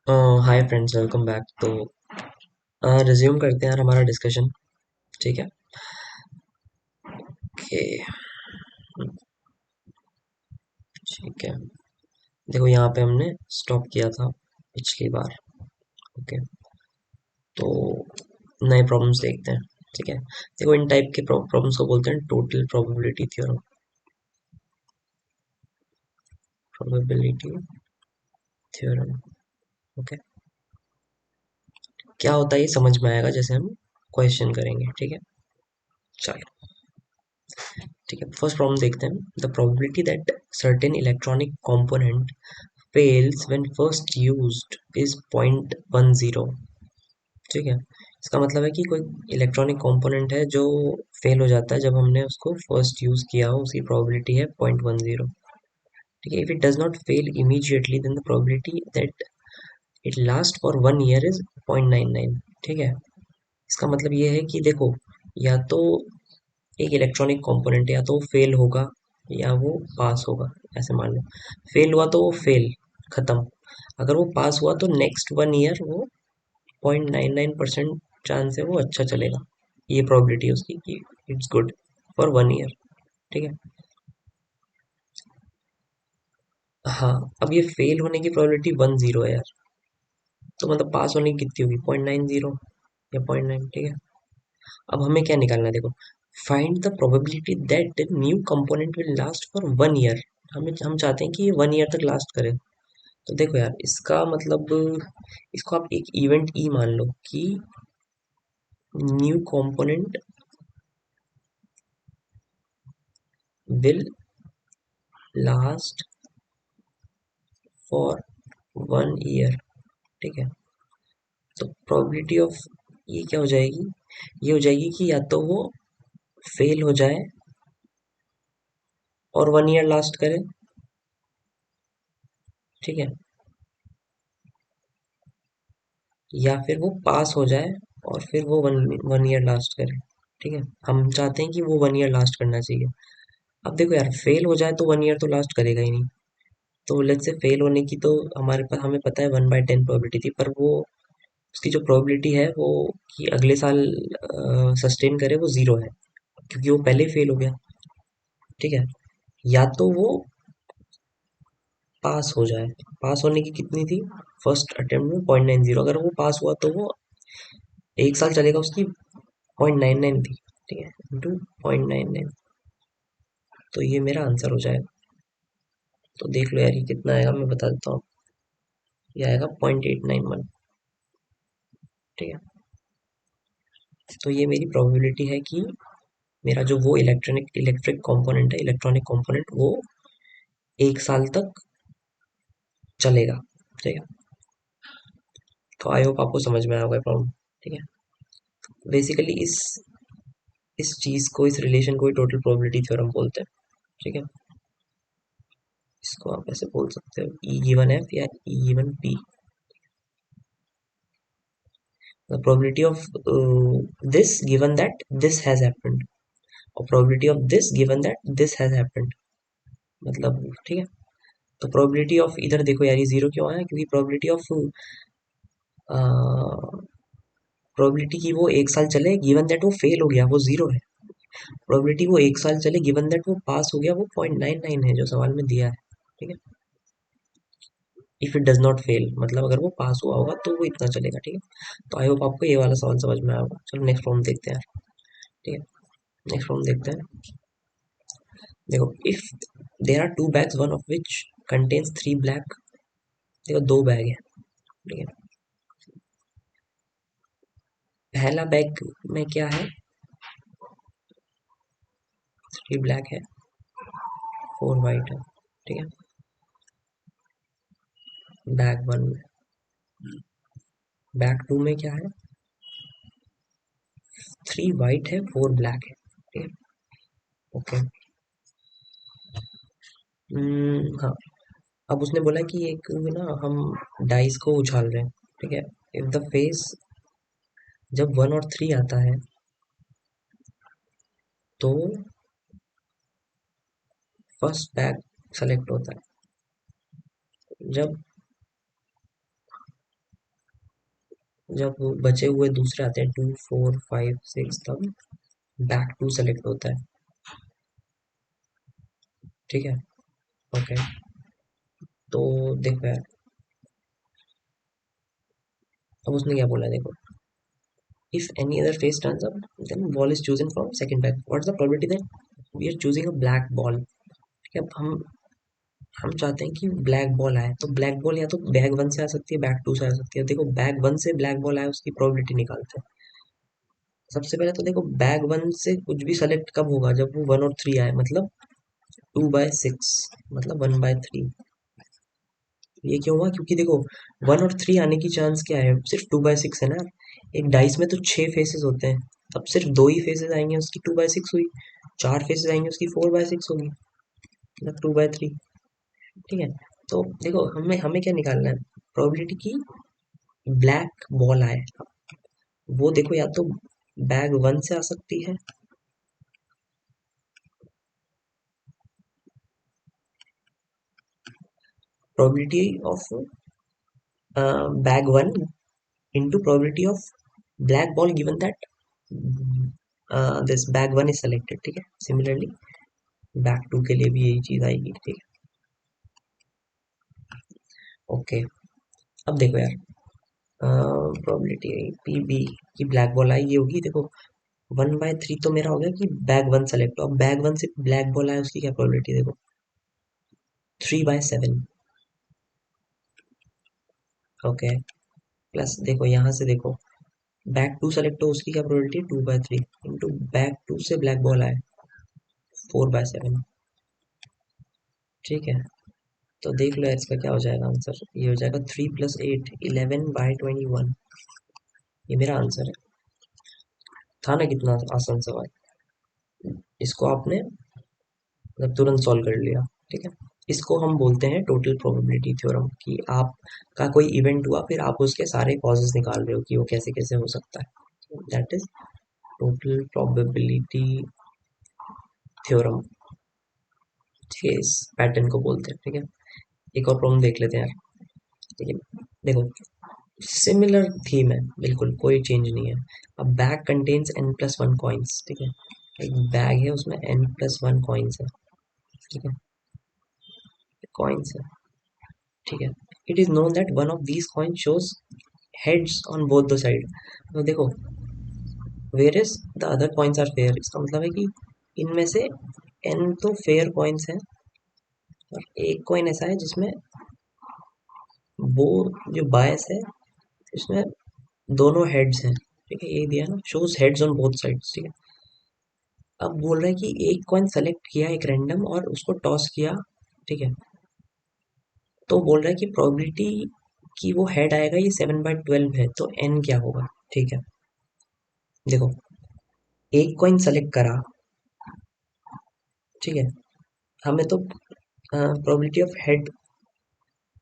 Hi friends, welcome back. तो resume करते हैं यार हमारा डिस्कशन। ठीक है। ओके। ठीक है। देखो यहाँ पे हमने स्टॉप किया था पिछली बार। ओके। तो नए प्रॉब्लम्स देखते हैं। ठीक है। देखो इन टाइप के प्रॉब्लम्स को बोलते हैं total probability theorem. Probability theorem. Okay. क्या होता है ये समझ में आएगा जैसे हम क्वेश्चन करेंगे। ठीक है। चलो। ठीक है, फर्स्ट प्रॉब्लम देखते हैं। The probability that certain electronic component fails when first used is 0.10। ठीक है। इसका मतलब है कि कोई इलेक्ट्रॉनिक कंपोनेंट है जो फेल हो जाता है जब हमने उसको फर्स्ट यूज किया हो, उसकी प्रोबेबिलिटी है 0.10। ठीक है। If it does not fail immediately then the probability that it last for 1 year is 0.99। ठीक है। इसका मतलब ये है कि देखो, या तो एक इलेक्ट्रॉनिक कंपोनेंट या तो फेल होगा या वो पास होगा। ऐसे मान लो फेल हुआ तो वो फेल, खत्म। अगर वो पास हुआ तो नेक्स्ट 1 ईयर वो 0.99% चांस है वो अच्छा चलेगा। ये प्रोबेबिलिटी है उसकी कि इट्स गुड फॉर 1 ईयर। ठीक है। हाँ। अब ये फेल होने की प्रोबेबिलिटी 10 है यार। तो मतलब पास होने की कितनी होगी? 0.90 या 0.9। ठीक है। अब हमें क्या निकालना है? देखो, find the probability that new component will last for 1 year. हम चाहते हैं कि ये 1 ईयर तक लास्ट करे। तो देखो यार, इसका मतलब इसको आप एक इवेंट ई मान लो कि new component will last for 1 year. ठीक है। तो प्रोबेबिलिटी ऑफ ये क्या हो जाएगी? ये हो जाएगी कि या तो वो फेल हो जाए और 1 ईयर लास्ट करे। ठीक है। या फिर वो पास हो जाए और फिर वो वन वन ईयर लास्ट करे। ठीक है। हम चाहते हैं कि वो 1 ईयर लास्ट करना चाहिए। अब देखो यार, फेल हो जाए तो 1 ईयर तो लास्ट करेगा ही नहीं। तो लेट्स से फेल होने की तो हमारे पास, हमें पता है 1/10 प्रोबेबिलिटी थी, पर वो उसकी जो प्रोबेबिलिटी है वो कि अगले साल सस्टेन करे वो 0 है, क्योंकि वो पहले ही फेल हो गया। ठीक है। या तो वो पास हो जाए। पास होने की कितनी थी फर्स्ट अटेम्प्ट में? 0.90। अगर वो पास हुआ तो वो 1 साल चलेगा, उसकी 0.99 थी। ठीक है, इंटू 0.99। तो ये मेरा आंसर हो जाएगा। तो देख लो यार ये कितना आएगा, मैं बता देता हूँ। ये आएगा 0.891। ठीक है। तो ये मेरी प्रोबेबिलिटी है कि मेरा जो वो इलेक्ट्रिक कंपोनेंट है, इलेक्ट्रॉनिक कंपोनेंट, वो 1 साल तक चलेगा। ठीक है। तो आई होप आपको समझ में आया होगा प्रॉब्लम। ठीक है। बेसिकली इस चीज को, इस रिलेशन को ही टोटल प्रोबेबिलिटी थ्योरम बोलते हैं। ठीक है। इसको आप ऐसे बोल सकते हो, ई गिवन एफ या ई given P. The probability of this given that this has happened, और probability of this given that this has happened। मतलब ठीक है। तो probability of, इधर देखो यार ये 0 क्यों आया? क्योंकि probability of probability की वो 1 साल चले given that वो फेल हो गया वो 0 है। probability वो 1 साल चले given that वो पास हो गया वो 0.99 है जो सवाल में दिया है। ठीक है। If it does not fail मतलब अगर वो पास हुआ होगा तो वो इतना चलेगा। ठीक है। तो आई होप आपको ये वाला सवाल समझ में आया होगा। चलो नेक्स्ट प्रॉब्लम देखते हैं यार। ठीक है। नेक्स्ट प्रॉब्लम देखते हैं। देखो, if there are 2 bags one of which contains 3 black. देखो 2 बैग है। ठीक है। पहला बैग में क्या है? 3 ब्लैक है, 4 वाइट है। ठीक है। बैग 1 में, बैग 2 में क्या है? 3 वाइट है, 4 ब्लैक है। ठीक है। ओके। हाँ। अब उसने बोला कि एक ना हम डाइस को उछाल रहे हैं। ठीक है। इफ द फेस जब 1 और 3 आता है तो फर्स्ट बैग सेलेक्ट होता है। जब जब बचे हुए दूसरे आते हैं 2 4 5 6, तब बैक टू सेलेक्ट होता है। ठीक है। ओके। तो देखो यार, अब उसने क्या बोला देखो, if any other face turns up then ball is chosen from second bag, what is the probability that we are choosing a black ball. ठीक है, अब हम चाहते हैं कि ब्लैक बॉल आए, तो ब्लैक बॉल या तो बैग वन से आ सकती है, बैग टू से आ सकती है। देखो बैग वन से ब्लैक बॉल आए उसकी प्रोबेबिलिटी निकालते हैं। सबसे पहले तो देखो बैग वन से कुछ भी सेलेक्ट कब होगा, जब वो 1 और 3 आए, मतलब 2/6, मतलब 1/3। ये क्यों हुआ, क्योंकि देखो 1 और 3 आने की चांस क्या है, सिर्फ 2/6 है ना। एक डाइस में तो 6 फेसेस होते हैं, अब सिर्फ 2 ही फेसेस आएंगे उसकी 2/6 हुई, 4 फेसेस आएंगे उसकी 4/6 होगी, मतलब 2/3। ठीक है। तो देखो हमें हमें क्या निकालना है, प्रोबेबिलिटी की ब्लैक बॉल आए। वो देखो या तो बैग वन से आ सकती है, probability of bag one into probability of black ball given that this bag one is selected। ठीक है, सिमिलरली बैग टू के लिए भी यही चीज आएगी। ठीक है। ओके। अब देखो यार, प्रोबेबिलिटी पी बी की ब्लैक बॉल आई, ये होगी देखो 1/3 तो मेरा हो गया कि बैग वन सेलेक्ट हो। अब बैग वन से ब्लैक बॉल आए उसकी क्या प्रोबेबिलिटी देखो, 3/7। ओके। प्लस देखो यहाँ से देखो बैक टू सेलेक्ट हो उसकी क्या प्रोबेबिलिटी, 2/3 इंटू बैक टू से ब्लैक बॉल आए, 4/7। ठीक है। तो देख लो यार इसका क्या हो जाएगा आंसर, ये हो जाएगा 3 + 8 11/21। ये मेरा आंसर है। था ना कितना आसान सवाल, इसको आपने मतलब तुरंत सॉल्व कर लिया। ठीक है। इसको हम बोलते हैं टोटल प्रोबेबिलिटी थ्योरम, कि आपका कोई इवेंट हुआ फिर आप उसके सारे कॉजेस निकाल रहे हो कि वो कैसे कैसे हो सकता है, that is total probability theorem. ठीक है, इस पैटर्न को बोलते हैं। ठीक है। एक और प्रॉब्लम देख लेते हैं यार। ठीक है। देखो सिमिलर थीम है, बिल्कुल कोई चेंज नहीं है। अब बैग कंटेन्स n+1 कॉइन्स। ठीक है, एक बैग है उसमें n+1 कॉइन्स है। ठीक है, कॉइन्स है। ठीक है। It is known that one of these coin shows heads on both the side. तो देखो where is the other coins are fair, इसका मतलब है कि इनमें से n तो फेयर कॉइन्स है और एक कॉइन ऐसा है जिसमें वो जो बायस है इसमें दोनों हेड्स हैं। ठीक है, ये दिया ना, shows heads on both sides. ठीक है। अब बोल रहा है कि एक कॉइन सेलेक्ट किया एक रैंडम और उसको टॉस किया। ठीक है। तो बोल रहा है कि प्रोबेबिलिटी कि वो हेड आएगा ये 7/12 है, तो एन क्या होगा। ठीक है। देखो एक कॉइन सेलेक्ट करा। ठीक है, हमें तो प्रोबेबिलिटी ऑफ हेड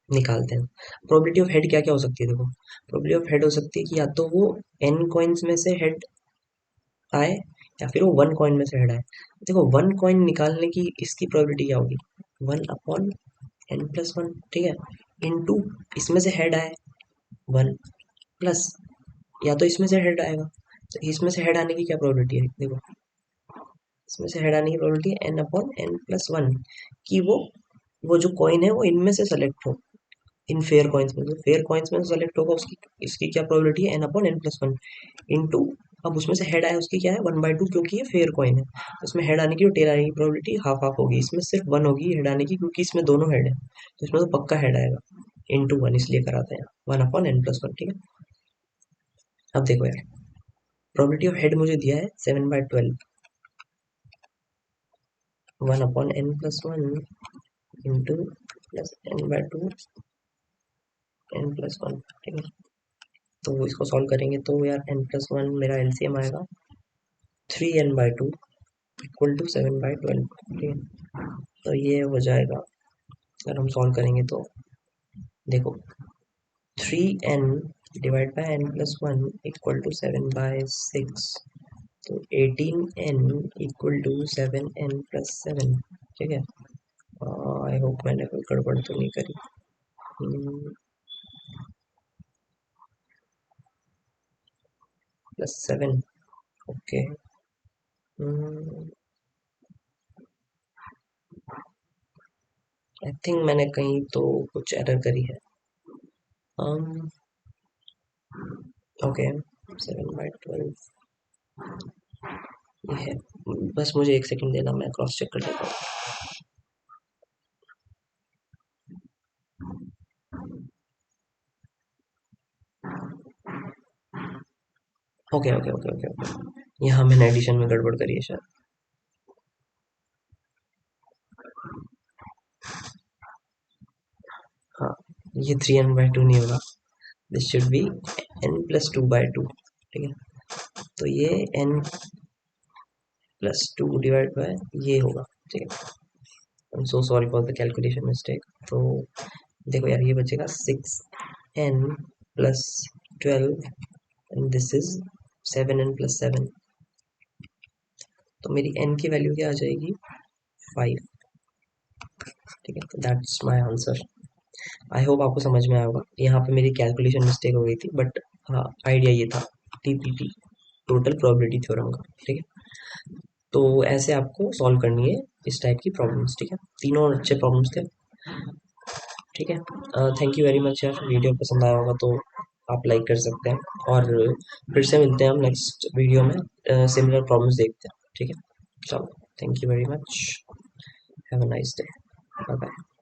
निकालते हैं। प्रोबेबिलिटी ऑफ हेड क्या क्या हो सकती है देखो, प्रोबेबिलिटी ऑफ हेड हो सकती है कि या तो वो एन कॉइन्स में से हेड आए या फिर वो 1 कॉइन में से हेड आए। देखो 1 कॉइन निकालने की इसकी प्रोबेबिलिटी क्या होगी, 1/n+1। ठीक है, इनटू इसमें से हेड आए 1, प्लस या तो इसमें से हेड आएगा, तो इसमें से हेड आने की क्या प्रोबेबिलिटी है देखो, इसमें से हेड आने की प्रोबेबिलिटी है n/n+1 कि वो जो कॉइन है वो इनमें से सेलेक्ट हो, इन फेयर कॉइन्स में से, फेयर कॉइन्स में से सेलेक्ट होगा उसकी, इसकी क्या प्रोबेबिलिटी है n/n+1 इनटू, अब उसमें से हेड आया उसकी क्या है 1/2, क्योंकि ये फेयर कॉइन है उसमें हेड आने की और टेल आने की प्रोबेबिलिटी हाफ हाफ होगी। इसमें सिर्फ 1 होगी हेड आने की क्योंकि इसमें दोनों हेड है, तो इसमें तो पक्का हेड आएगा, इनटू 1 इसलिए कराते हैं 1/n+1। ठीक है। अब देखो यार प्रोबेबिलिटी ऑफ हेड मुझे दिया है 7/12, 1/n+1 into plus n/2 n+1। ठीक है। तो इसको सॉल्व करेंगे तो यार n+1 मेरा एलसीएम आएगा 3n/2 इक्वल टू 7/12। ठीक है, तो ये हो जाएगा, अगर हम सॉल्व करेंगे तो देखो 3n divide by n+1 equal to 7/6, तो 18n इक्वल टू 7n+7। ठीक है। आई होप मैंने कोई गड़बड़ तो नहीं करी। +7। ओके। आई थिंक मैंने कहीं तो कुछ एरर करी है। ओके, 7/12 ये है। बस मुझे एक सेकंड देना, मैं क्रॉस चेक कर लेता हूँ। Okay okay okay okay okay, यहाँ मैंने एडिशन में गड़बड़ करी है शायद। हाँ, ये 3n/2 नहीं होगा, दिस शुड बी n+2/2। ठीक है, तो ये n+2 डिवाइड बाय ये होगा। ठीक है, I am so sorry for the calculation mistake. तो देखो यार, ये बचेगा 6n+12 and this is 7n+7। तो मेरी n की वैल्यू क्या आ जाएगी? 5। ठीक है, तो that's my answer. I hope आपको समझ में आया होगा। यहाँ पे मेरी कैलकुलेशन मिस्टेक हो गई थी, बट हाँ, आइडिया ये था, टीपीटी, टोटल प्रोबेबिलिटी थ्योरम का। ठीक है, तो ऐसे आपको सॉल्व करनी है इस टाइप की प्रॉब्लम्स। ठीक है, तीनों अच्छे प्रॉब्लम्स थे। ठीक है, थैंक यू वेरी मच यार। वीडियो पसंद आया होगा तो आप लाइक कर सकते हैं, और फिर से मिलते हैं हम नेक्स्ट वीडियो में, सिमिलर प्रॉब्लम्स देखते हैं। ठीक है, चलो, thank you very much, have a nice day, bye bye.